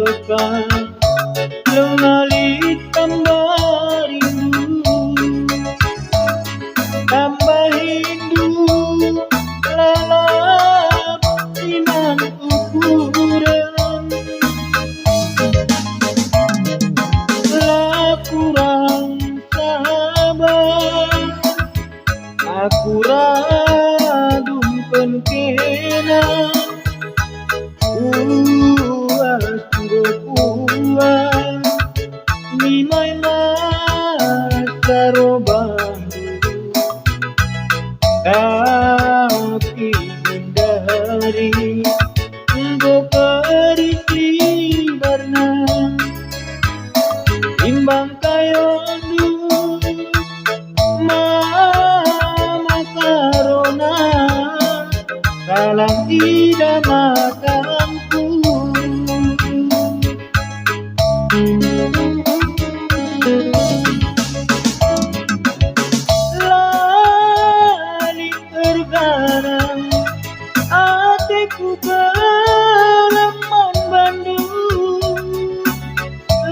dekat, lengalit tambah rindu, tambah hindu, lalap iman ukuran, lah kurang sabar, aku radung penkena, puas puas ni mai masa robang, tapi hindari engkau kerisi warna imbang kayondu mama karona kalang ida makamku. Lali terganang hatiku kelaman Bandung,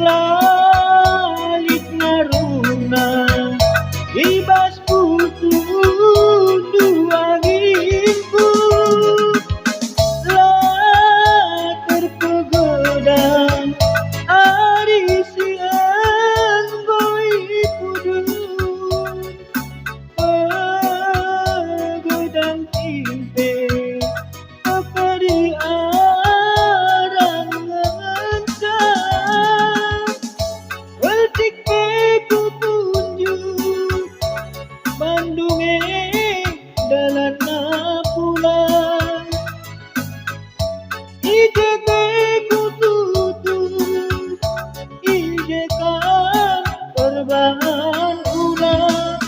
lalit naruna ibas putu dua gingku, lah terpegodang ari siang boy pudun, pegodang timpe kepedi arang ngencang, wetik ku tunjuk Bandunge dalana pulang, IJK ku tutup, IJK terbahan ulang,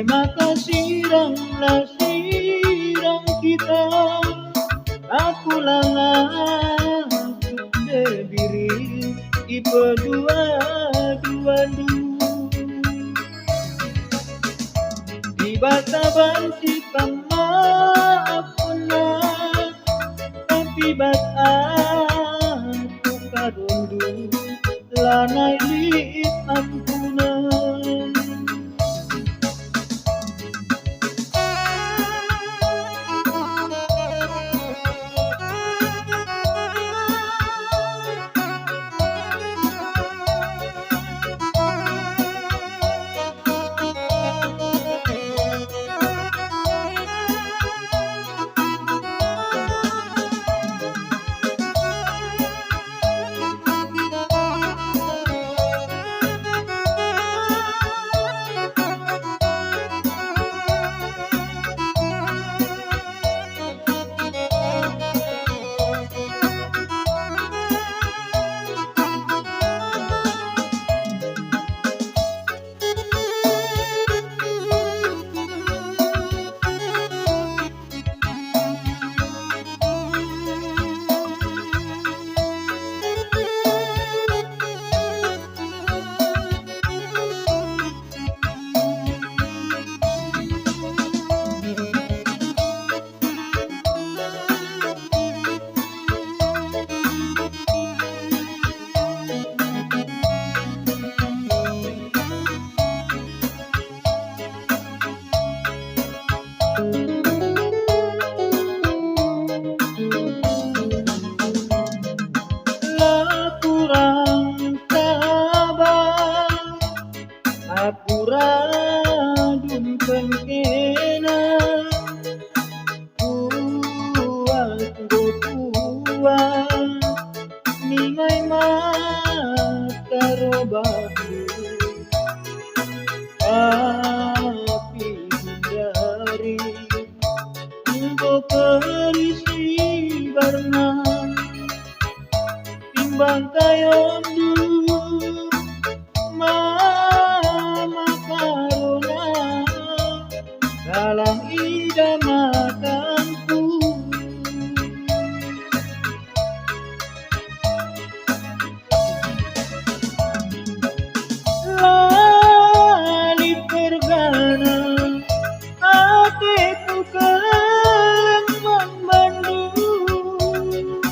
maka siranglah sirang kita, aku langan berdiri ipe dua Ibata banci kama apuna, tapi bat aku kadundu lanai liit ampunan. Apuradun pengkena, puas puas ningai mata robahu, tapi hindari engkau kerisi warna timbang kayondu mama karona dalam ida makanku. Lali tergana hatiku kelaman Bandung,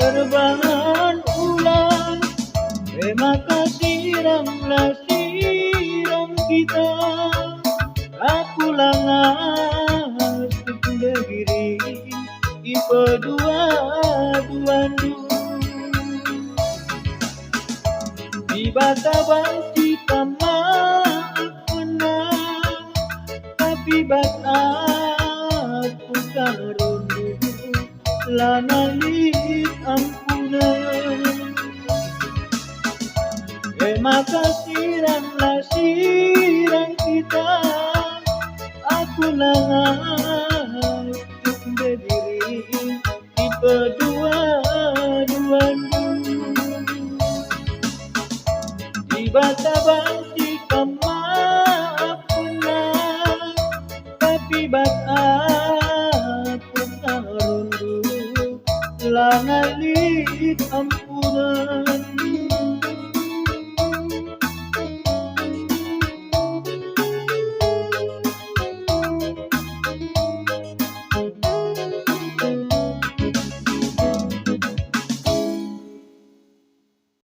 terbahan ulang. Terima kasih siramlah siram kita. Aku langas diri ipedua duandu. Di bata banci kama menang, tapi bata aku karundu lanalit ampunan. Terima kasih siramlah siram kita. Aku langas berdiri di kedua-duandu. Di bata banci kama punah, tapi bata aku karundu langalit ampunan.